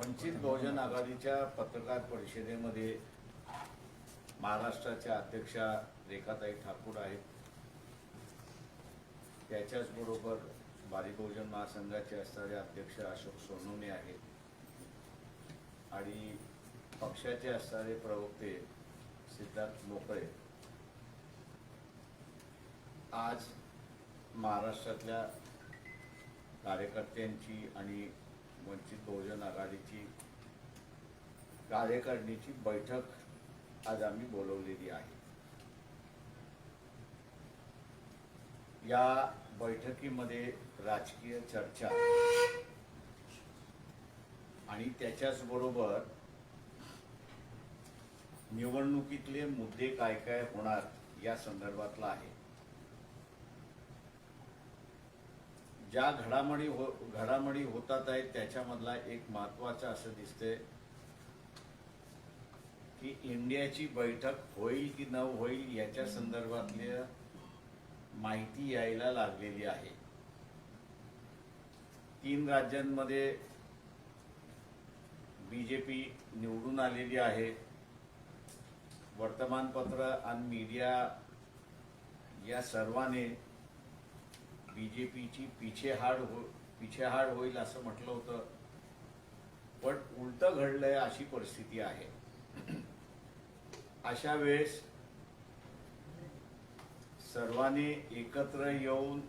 वंचित बहुजन आघाडीच्या पत्रकार परिषदेमध्ये महाराष्ट्राच्या अध्यक्षा रेखाताई ठाकूर आहेत, त्याच्याचबरोबर भारी बहुजन महासंघाचे असणारे अध्यक्ष अशोक सोनवणे आहेत आणि पक्षाचे असणारे प्रवक्ते सिद्धार्थ मोकळे आज महाराष्ट्रातल्या कार्यकर्त्यांची आणि वंचित बहुजन आघाडीची कार्यकारिणीची बैठक आज आम्ही बोलवलेली आहे। या बैठकीमध्ये राजकीय चर्चा आणि त्याच्याच बरोबर निवडणुकीतले मुद्दे काय काय होणार या संदर्भातला आहे। ज्या घडामोडी होतात आहेत त्याच्यामधला एक महत्त्वाचा असं दिसतंय की इंडियाची बैठक होईल की न होईल याच्या संदर्भातली माहिती यायला लागलेली आहे। 3 राज्यांमध्ये बीजेपी निवडून आलेली आहे। वर्तमानपत्र आणि मीडिया या सर्वांनी बीजेपीची पिछेहाड होईल असं म्हटलं होतं, पण उलटं घडलंय अशी परिस्थिती आहे। अशा वेळेस सर्वांनी एकत्र येऊन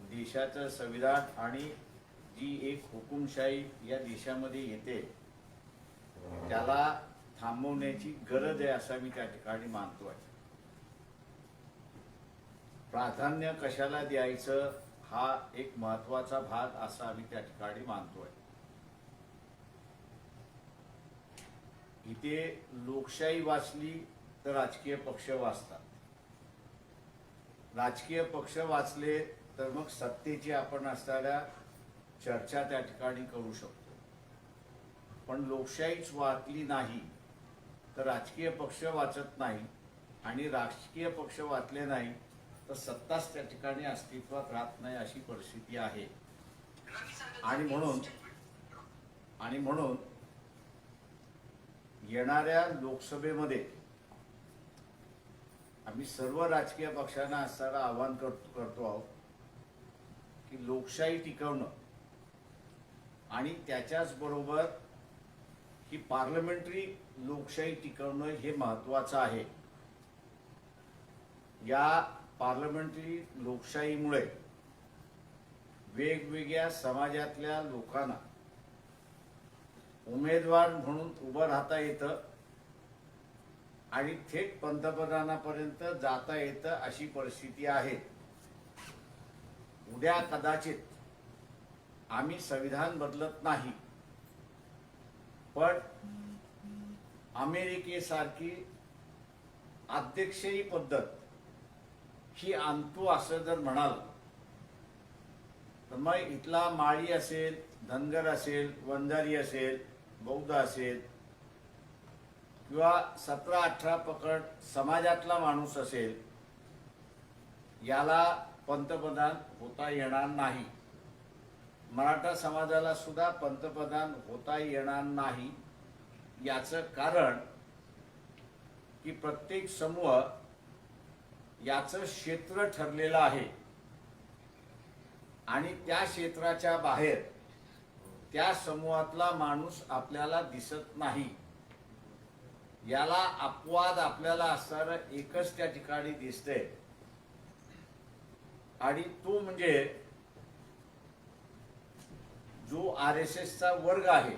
देशाचं संविधान आणि जी एक हुकुमशाही या देशामध्ये येते त्याला थांबवण्याची गरज आहे असं मी त्या ठिकाणी मानतोय। प्राधान्य कशाला द्यायचं हा एक महत्त्वाचा भाग असा आम्ही त्या ठिकाणी मानतोय। इथे लोकशाही वाचली तर राजकीय पक्ष वाचतात, राजकीय पक्ष वाचले तर मग सत्तेची आपण असणाऱ्या चर्चा त्या ठिकाणी करू शकतो। पण लोकशाहीच वाचली नाही तर राजकीय पक्ष वाचत नाही आणि राजकीय पक्ष वाचले नाही तर सत्ताच त्या ठिकाणी अस्तित्वात राहत नाही अशी परिस्थिती आहे। आणि म्हणून येणाऱ्या लोकसभेमध्ये आम्ही सर्व राजकीय पक्षांना असणारं आवाहन करतो आहोत की लोकशाही टिकवणं आणि त्याच्याच बरोबर की पार्लमेंटरी लोकशाही टिकवणं हे महत्त्वाचं आहे। या पार्लमेंटरी लोकशाहीमुळे वेगवेगळ्या समाजातल्या लोकांना उमेदवार म्हणून उभं राहता येतं आणि थेट पंतप्रधानापर्यंत जाता येतं अशी परिस्थिती आहे। उद्या कदाचित आम्ही संविधान बदलत नाही, पण अमेरिकेसारखी अध्यक्षीय पद्धत ही आणतो असं जर म्हणाल तर मग इथला माळी असेल, धनगर असेल, वंजारी असेल, बौद्ध असेल किंवा 17-18 पकड समाजातला माणूस असेल याला पंतप्रधान होता येणार नाही। मराठा समाजाला सुद्धा पंतप्रधान होता येणार नाही। याचं कारण की प्रत्येक समूह याचं क्षेत्र ठरलेलं आहे आणि त्या क्षेत्राच्या बाहेर त्या समूहातला माणूस आपल्याला दिसत नाही। याला अपवाद आपल्याला असणारं एकच त्या ठिकाणी दिसतंय आणि तो म्हणजे जो RSSचा वर्ग आहे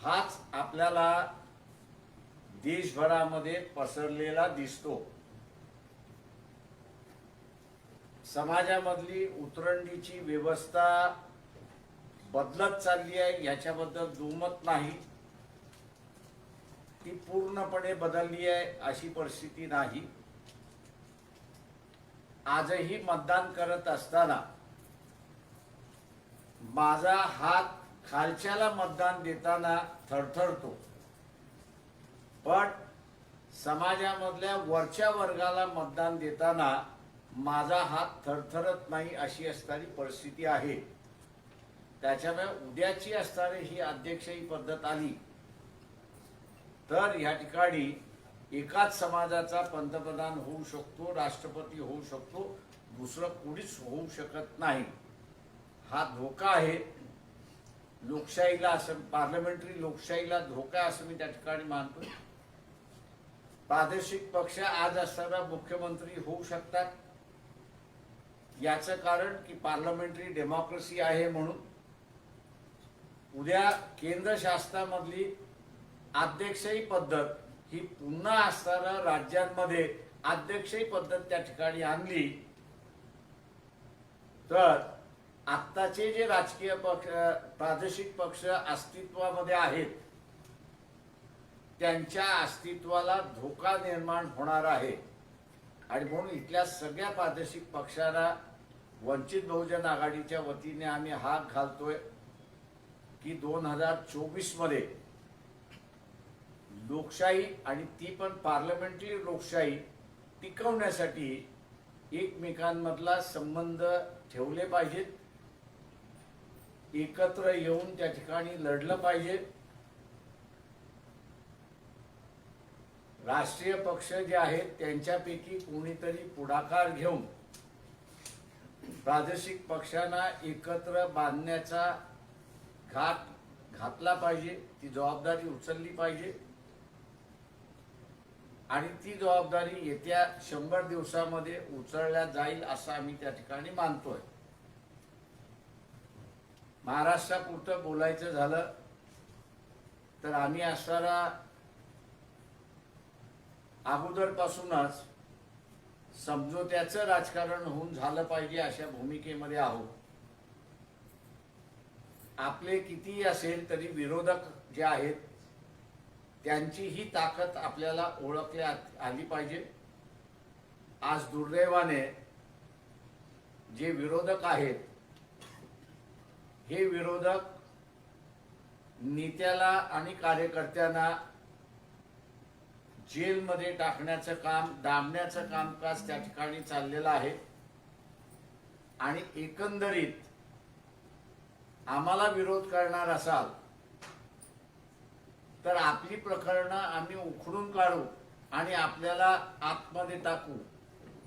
हाच आपल्याला देशभरामध्ये पसरलेला दिसतो। समाजामधली उतरंडीची व्यवस्था बदलत चालली आहे याच्याबद्दल दुमत नाही, ती पूर्णपणे बदलली आहे अशी परिस्थिती नाही। आजही मतदान करत असताना माझा हात खालच्याला मतदान देताना थरथरतो, पण समाजामधल्या वरच्या वर्गाला मतदान देताना माझा हात थरथरत नाही अशी असणारी परिस्थिती आहे। त्याच्यामुळे उद्याची असणारी ही अध्यक्षीय पद्धत आली तर या ठिकाणी एकाच समाजाचा पंतप्रधान होऊ शकतो, राष्ट्रपती होऊ शकतो, दुसरं कोणीच होऊ शकत नाही. हा धोका आहे लोकशाहीला, असं पार्लमेंटरी लोकशाहीला धोका आहे असं मी त्या ठिकाणी मानतो. प्रादेशिक पक्ष आज असताना मुख्यमंत्री होऊ शकतात, याचं कारण की पार्लमेंटरी डेमोक्रेसी आहे म्हणून. उद्या केंद्र शासनामधली अध्यक्षीय पद्धत ही पुन्हा असताना राज्यांमध्ये अध्यक्षीय पद्धत त्या ठिकाणी आणली तर आत्ताचे जे राजकीय पक्ष, प्रादेशिक पक्ष अस्तित्वामध्ये आहेत त्यांच्या अस्तित्वाला धोका निर्माण होणार आहे. आणि म्हणून इथल्या सगळ्या प्रादेशिक पक्षांना वंचित बहुजन आघाडीच्या वतीने आम्ही हाक घालतोय की 2024 मध्ये लोकशाही आणि ती पण पार्लमेंटरी लोकशाही टिकवण्यासाठी एकमेकांमधला संबंध ठेवले पाहिजेत, एकत्र येऊन त्या ठिकाणी लढलं पाहिजे. राष्ट्रीय पक्ष जे आहेत त्यांच्यापैकी कोणीतरी पुढाकार घेऊन प्रादेशिक पक्षांना एकत्र बांधण्याचा घाट घातला पाहिजे, ती जबाबदारी उचलली पाहिजे. आणि ती जबाबदारी येत्या 100 दिवसामध्ये उचलल्या जाईल असं आम्ही त्या ठिकाणी मानतोय. महाराष्ट्रापुरतं बोलायचं झालं तर आम्ही असणारा अगोदरपासूनच समझोत्याचं राजकारण होऊन झालं पाहिजे अशा भूमिकेमध्ये आहोत. आपले कितीही असेल तरी विरोधक जे आहेत त्यांची ही ताकद आपल्याला ओळखल्या आली पाहिजे. आज दुर्दैवाने जे विरोधक आहेत हे विरोधक नेत्याला आणि कार्यकर्त्यांना जेलमध्ये टाकण्याचं काम, डांबण्याचं कामकाज त्या ठिकाणी चाललेलं आहे. आणि एकंदरीत आम्हाला विरोध करणार असाल तर आपली प्रकरणं आम्ही उखडून काढू आणि आपल्याला आतमध्ये टाकू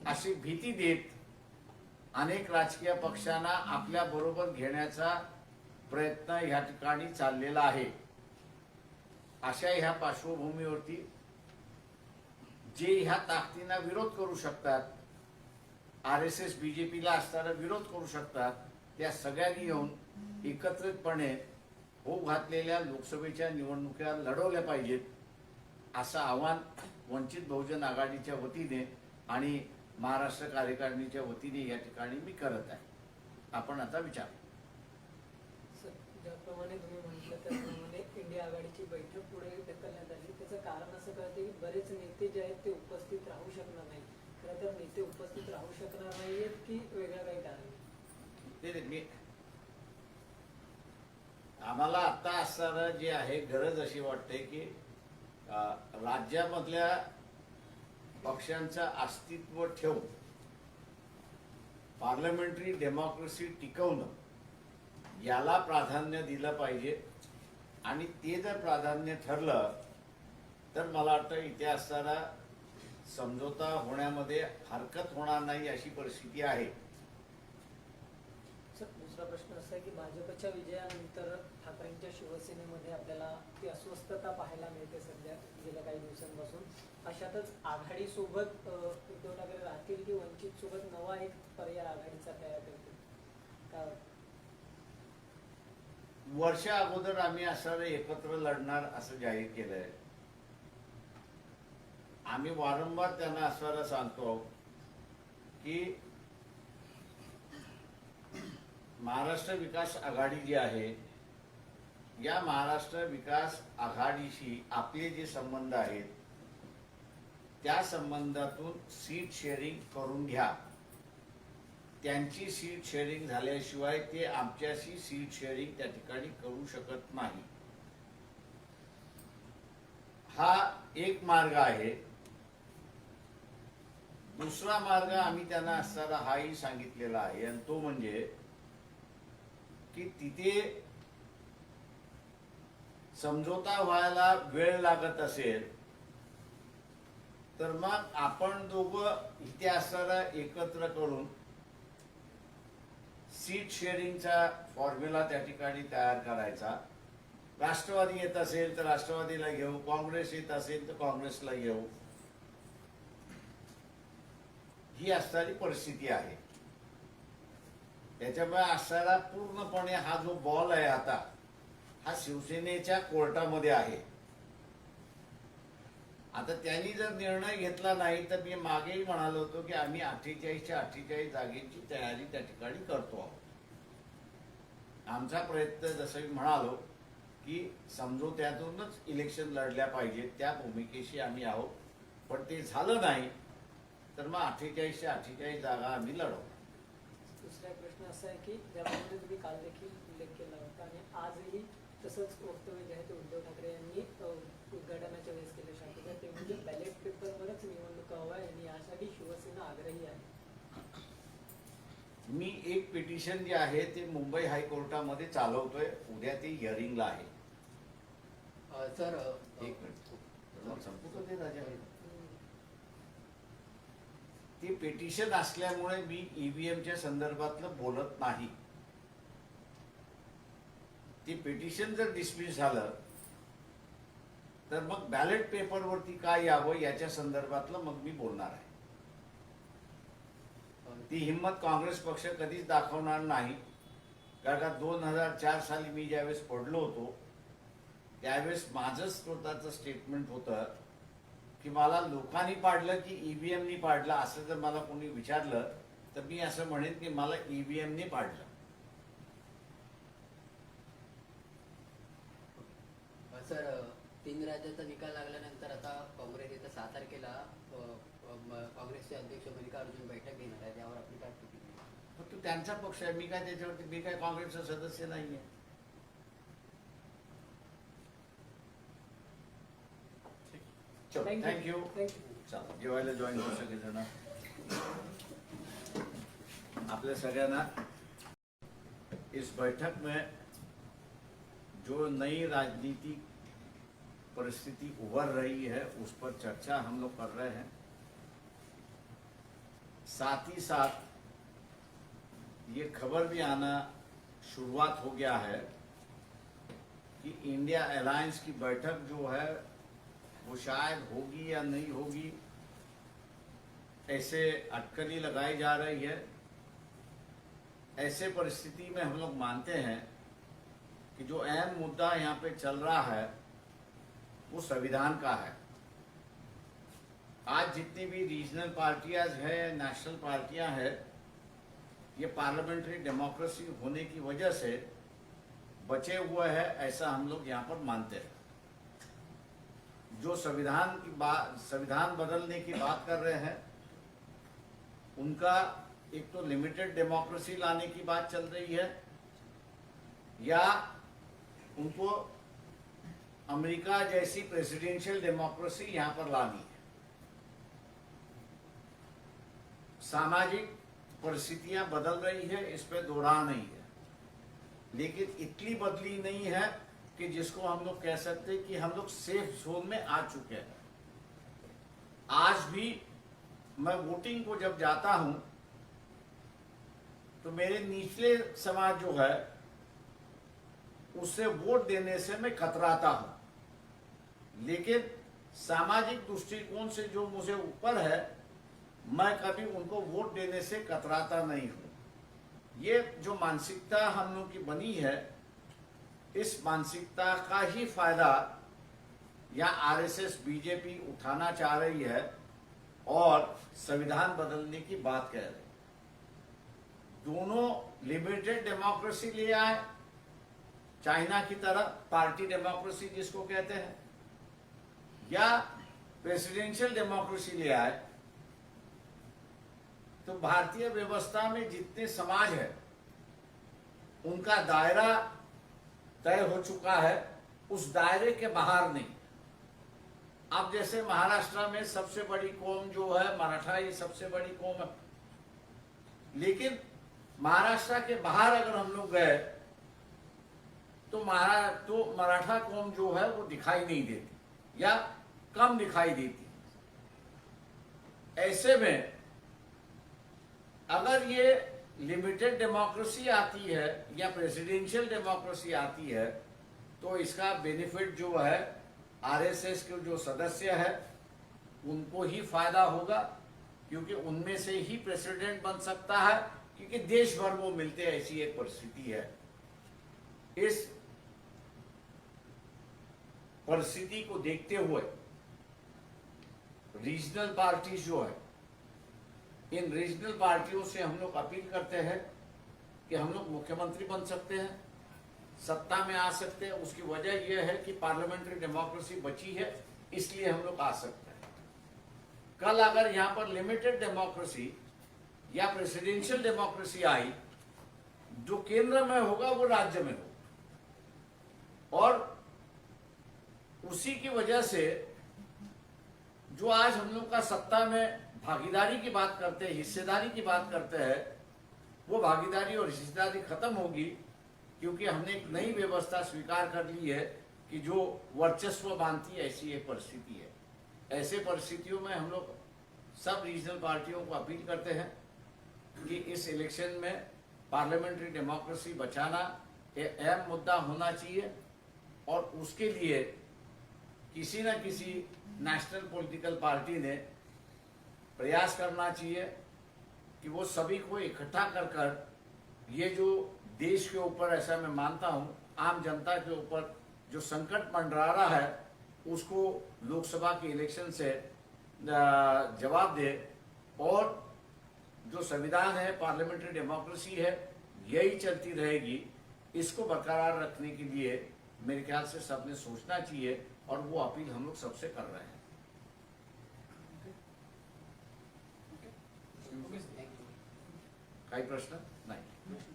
अशी भीती देत अनेक राजकीय पक्षांना आपल्या बरोबर घेण्याचा प्रयत्न ह्या ठिकाणी चाललेला आहे. अशा ह्या पार्श्वभूमीवरती जे ह्या ताकदींना विरोध करू शकतात, RSS BJPला असताना विरोध करू शकतात, त्या सगळ्यांनी येऊन एकत्रितपणे होऊ घातलेल्या लोकसभेच्या निवडणुका लढवल्या पाहिजेत असं आवाहन वंचित बहुजन आघाडीच्या वतीने आणि महाराष्ट्र कार्यकारिणीच्या वतीने या ठिकाणी मी करत आहे. आपण आता विचार. ज्याप्रमाणे तुम्ही म्हटलं त्याप्रमाणे इंडिया आघाडीची बैठक पुढे ढकलण्यात आली. त्याचं कारण असं कळते की बरेच नेते जे आहेत ते उपस्थित राहू शकणार नाही. खरं तर नेते उपस्थित राहू शकणार नाहीत की वेगळं काही कारण? मी आम्हाला आता असताना जे आहे गरज अशी वाटते की राज्यामधल्या पक्षांचं अस्तित्व ठेवून पार्लमेंटरी डेमोक्रेसी टिकवणं याला प्राधान्य दिलं पाहिजे. आणि ते जर प्राधान्य ठरलं तर मला वाटतं इथे असताना समझोता होण्यामध्ये हरकत होणार नाही अशी परिस्थिती आहे. दुसरा प्रश्न असा आहे की भाजपच्या विजयानंतर ठाकरेंच्या शिवसेनेमध्ये आपल्याला ती अस्वस्थता पाहायला मिळते सध्या गेल्या काही दिवसांपासून. अशातच आघाडीसोबत उद्धव ठाकरे राहतील की वंचित सोबत नवा एक पर्याय आघाडीचा तयार करतील काय? वर्षा अगोदर आम्ही असं एकत्र लढणार असं जाहीर केलंय. आम्ही वारंवार त्यांना असं सांगतो की महाराष्ट्र विकास आघाडी जी आहे या महाराष्ट्र विकास आघाडीशी आपले जे संबंध आहेत त्या संबंधातून सीट शेअरिंग करून घ्या. त्यांची सीट शेअरिंग झाल्याशिवाय ते आमच्याशी सीट शेअरिंग त्या ठिकाणी करू शकत नाही. हा एक मार्ग आहे. दुसरा मार्ग आम्ही त्यांना असताना हाही सांगितलेला आहे आणि तो म्हणजे की तिथे समझोता व्हायला वेळ लागत असेल तर मग आपण दोघं इथे असताना एकत्र करून सीट शेअरिंगचा फॉर्म्युला त्या ठिकाणी तयार करायचा. राष्ट्रवादी येत असेल तर राष्ट्रवादीला घेऊ, काँग्रेस येत असेल तर काँग्रेसला घेऊ, ही असणारी परिस्थिती आहे. त्याच्यामुळे असणारा पूर्णपणे हा जो बॉल आहे आता हा शिवसेनेच्या कोर्टामध्ये आहे. आता त्यांनी जर निर्णय घेतला नाही तर मी मागेही म्हणालो होतो की आम्ही 48च्या 48 जागेची तयारी त्या ठिकाणी करतो आहोत. आमचा प्रयत्न जसं मी म्हणालो की समझोत्यातूनच इलेक्शन लढल्या पाहिजेत त्या भूमिकेशी आम्ही आहोत. पण ते झालं नाही तर मग 48च्या 48 जागा आम्ही लढवू. दुसरा एक प्रश्न असा आहे की ज्याप्रमाणे तुम्ही काल देखील उल्लेख केला होता आणि आजही तसंच वक्तव्य जे आहे ते उद्धव ठाकरे यांनी उद्घाटनाच्या वेळेस केले शाखेच्या, ते म्हणजे बॅलेट पेपरवरच निवडणुका हवा यांनी यासाठी शिवसेना आग्रही आहे. मी एक पिटिशन जे आहे ते मुंबई हायकोर्टामध्ये चालवतोय. उद्या ते हिअरिंगला आहे. सर एक मिनिट संपू का ते राजा? ते पिटिशन असल्यामुळे मी ईव्हीएमच्या संदर्भातलं बोलत नाही. ते पिटिशन जर डिसमिस झालं तर मग बॅलेट पेपरवरती काय यावं याच्या संदर्भातलं मग मी बोलणार आहे. ती हिंमत काँग्रेस पक्ष कधीच दाखवणार नाही. कारण का 2004 साली मी ज्यावेळेस पडलो होतो त्यावेळेस माझं स्वतःचं स्टेटमेंट होतं की मला लोकांनी पाडलं की ईव्हीएमनी पाडलं. असं जर मला कोणी विचारलं तर मी असं म्हणेन की मला ईव्हीएमनी पाडलं. सर 3 राज्याचा निकाल लागल्यानंतर आता काँग्रेस इथं 6 तारखेला काँग्रेसचे अध्यक्ष मल्लिकार्जुन बैठक घेणार आहे. त्यावर आपली काय प्रतिक्रिया? फक्त त्यांचा पक्ष आहे. मी काय त्याच्यावरती मी काय काँग्रेसचा सदस्य नाहीये. चलो थँक्यू. चला जेवायला जॉईन करू सगळेजण. आपल्या सगळ्यांना इस बैठक में जो नई राजनीतिक परिस्थिति उभर रही है उस पर चर्चा हम लोग कर रहे हैं. साथ ही साथ ये खबर भी आना शुरुआत हो गया है कि इंडिया अलायंस की बैठक जो है वो शायद होगी या नहीं होगी, ऐसे अटकली लगाई जा रही है. ऐसे परिस्थिति में हम लोग मानते हैं कि जो अहम मुद्दा यहाँ पे चल रहा है वो संविधान का है. आज जितनी भी रीजनल पार्टियां हैं, नेशनल पार्टियां हैं, ये पार्लियामेंट्री डेमोक्रेसी होने की वजह से बचे हुए हैं, ऐसा हम लोग यहाँ पर मानते हैं. जो संविधान बदलने की बात कर रहे हैं उनका एक तो लिमिटेड डेमोक्रेसी लाने की बात चल रही है या उनको अमेरिका जैसी प्रेसिडेंशियल डेमोक्रेसी यहां पर लानी है. सामाजिक परिस्थितियां बदल रही है, इस पर दो राह नहीं है, लेकिन इतनी बदली नहीं है कि जिसको हम लोग कह सकते हैं कि हम लोग सेफ जोन में आ चुके हैं. आज भी मैं वोटिंग को जब जाता हूं तो मेरे निचले समाज जो है उससे वोट देने से मैं कतराता हूं, लेकिन सामाजिक दृष्टिकोण से जो मुझे ऊपर है मैं कभी उनको वोट देने से कतराता नहीं हूं. ये जो मानसिकता हम लोग की बनी है, इस मानसिकता का ही फायदा या आरएसएस बीजेपी उठाना चाह रही है और संविधान बदलने की बात कह रही है. दोनों लिमिटेड डेमोक्रेसी ले आए, चाइना की तरह पार्टी डेमोक्रेसी जिसको कहते हैं, या प्रेसिडेंशियल डेमोक्रेसी ले आए. तो भारतीय व्यवस्था में जितने समाज है उनका दायरा तय हो चुका है, उस दायरे के बाहर नहीं. अब जैसे महाराष्ट्र में सबसे बड़ी कौम जो है मराठा, ये सबसे बड़ी कौम है, लेकिन महाराष्ट्र के बाहर अगर हम लोग गए तो मराठा कौम जो है वो दिखाई नहीं देती या कम दिखाई देती। ऐसे में अगर ये लिमिटेड डेमोक्रेसी आती है या प्रेसिडेंशियल डेमोक्रेसी आती है तो इसका बेनिफिट जो है आरएसएस के जो सदस्य है उनको ही फायदा होगा, क्योंकि उनमें से ही प्रेसिडेंट बन सकता है, क्योंकि देश भर वो मिलते हैं, ऐसी एक परिस्थिति है। इस परिस्थिति को देखते हुए रीजनल पार्टी जो है, इन रीजनल पार्टियों से हम लोग अपील करते हैं कि हम लोग मुख्यमंत्री बन सकते हैं, सत्ता में आ सकते हैं। उसकी वजह यह है कि पार्लियामेंट्री डेमोक्रेसी बची है, इसलिए हम लोग आ सकते हैं। कल अगर यहाँ पर लिमिटेड डेमोक्रेसी या प्रेसिडेंशियल डेमोक्रेसी आई, जो केंद्र में होगा वो राज्य में होगा, और उसी की वजह से जो आज हम लोग का सत्ता में भागीदारी की बात करते हैं, हिस्सेदारी की बात करते हैं, वो भागीदारी और हिस्सेदारी खत्म होगी, क्योंकि हमने एक नई व्यवस्था स्वीकार कर ली है कि जो वर्चस्व मानती है, ऐसी एक परिस्थिति है। ऐसे परिस्थितियों में हम लोग सब रीजनल पार्टियों को अपील करते हैं कि इस इलेक्शन में पार्लियामेंट्री डेमोक्रेसी बचाना एक अहम मुद्दा होना चाहिए, और उसके लिए किसी न किसी नेशनल पॉलिटिकल पार्टी ने प्रयास करना चाहिए कि वो सभी को इकट्ठा कर कर ये जो देश के ऊपर, ऐसा मैं मानता हूँ, आम जनता के ऊपर जो संकट मंडरा रहा है, उसको लोकसभा के इलेक्शन से जवाब दे, और जो संविधान है, पार्लियामेंट्री डेमोक्रेसी है, यही चलती रहेगी। इसको बरकरार रखने के लिए मेरे ख्याल से सबने सोचना चाहिए, और वो अपील हम लोग सबसे कर रहे हैं। काही प्रश्न नाही?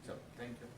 चलो, थँक्यू.